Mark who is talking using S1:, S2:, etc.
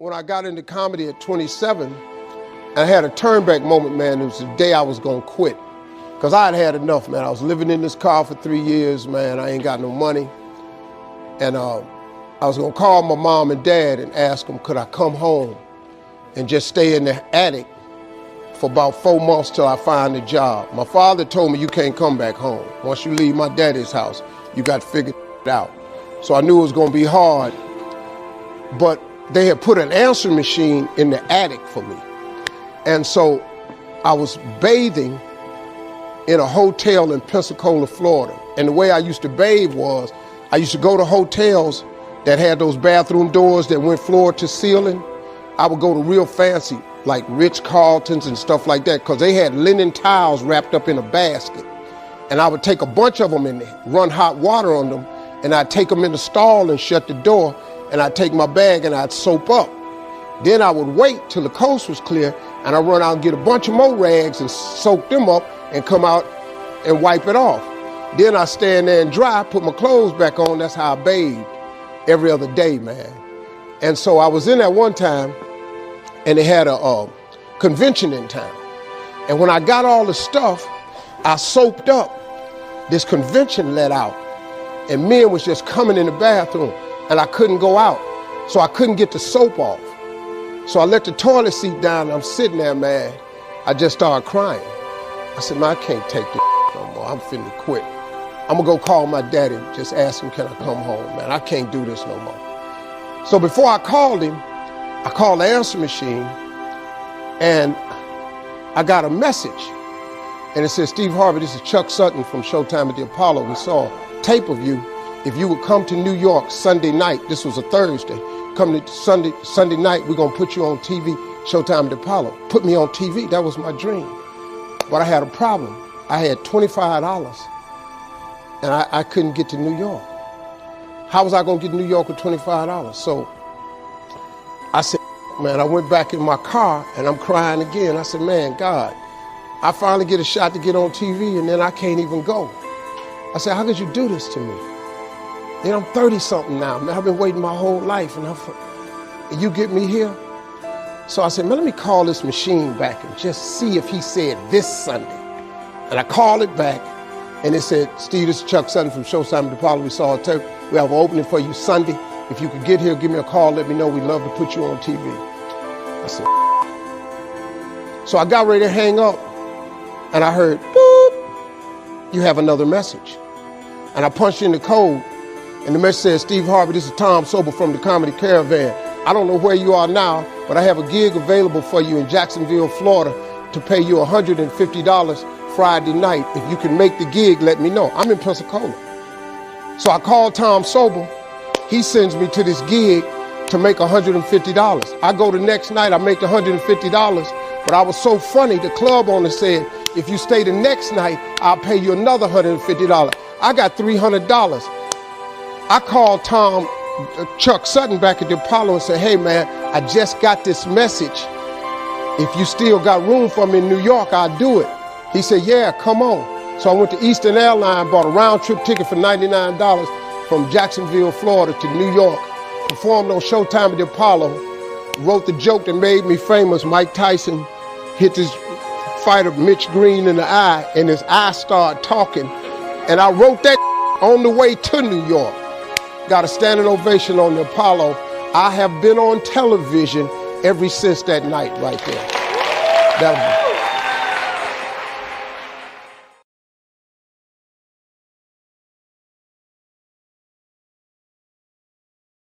S1: when I got into comedy at 27, I had a turnback moment, man. It was the day I was gonna quit. Cause I had had enough, man. I was living in this car for 3 years, man. I ain't got no money. And I was gonna call my mom and dad and ask them, could I come home and just stay in the attic for about 4 months till I find a job. My father told me, you can't come back home. Once you leave my daddy's house, you got to figure it out. So I knew it was gonna be hard, but they had put an answering machine in the attic for me. And so I was bathing in a hotel in Pensacola, Florida. And the way I used to bathe was, I used to go to hotels that had those bathroom doors that went floor to ceiling. I would go to real fancy, like Ritz-Carltons and stuff like that, because they had linen towels wrapped up in a basket. And I would take a bunch of them and run hot water on them, and I'd take them in the stall and shut the door, and I'd take my bag and I'd soap up. Then I would wait till the coast was clear, and I'd run out and get a bunch of more rags and soak them up and come out and wipe it off. Then I stand there and dry, put my clothes back on. That's how I bathed every other day, man. And so I was in there one time, and they had a convention in town. And when I got all the stuff, I soaped up. This convention let out, and men was just coming in the bathroom, and I couldn't go out, so I couldn't get the soap off. So I let the toilet seat down, and I'm sitting there, man. I just started crying. I said, man, I can't take this no more. I'm finna quit. I'm gonna go call my daddy, just ask him, can I come home, man? I can't do this no more. So before I called him, I called the answer machine, and I got a message. And it said, Steve Harvey, this is Chuck Sutton from Showtime at the Apollo. We saw a tape of you. If you would come to New York Sunday night, this was a Thursday, come to Sunday night, we're gonna put you on TV, Showtime at the Apollo. Put me on TV, that was my dream. But I had a problem. I had $25, and I couldn't get to New York. How was I gonna get to New York with $25? So I said, man, I went back in my car, and I'm crying again. I said, man, God, I finally get a shot to get on TV, and then I can't even go. I said, how could you do this to me? And I'm 30-something now, man. I've been waiting my whole life, and you get me here? So I said, man, let me call this machine back and just see if he said this Sunday. And I called it back, and it said, Steve, this is Chuck Sutton from Showtime at the Apollo. We saw a tape. We have an opening for you Sunday. If you could get here, give me a call, let me know. We'd love to put you on TV. I said, so I got ready to hang up, and I heard, boop, you have another message. And I punched in the code, and the message said, Steve Harvey, this is Tom Sobel from the Comedy Caravan. I don't know where you are now, but I have a gig available for you in Jacksonville, Florida, to pay you $150 Friday night. If you can make the gig, let me know. I'm in Pensacola. So I called Tom Sobel. He sends me to this gig to make $150. I go the next night, I make $150, but I was so funny, the club owner said, if you stay the next night, I'll pay you another $150. I got $300. I called Chuck Sutton back at the Apollo and said, hey man, I just got this message. If you still got room for me in New York, I'll do it. He said, yeah, come on. So I went to Eastern Airlines, bought a round trip ticket for $99 from Jacksonville, Florida to New York, performed on Showtime at the Apollo, wrote the joke that made me famous. Mike Tyson hit this fighter Mitch Green in the eye, and his eye started talking. And I wrote that on the way to New York. Got a standing ovation on the Apollo. I have been on television ever since that night right there. That was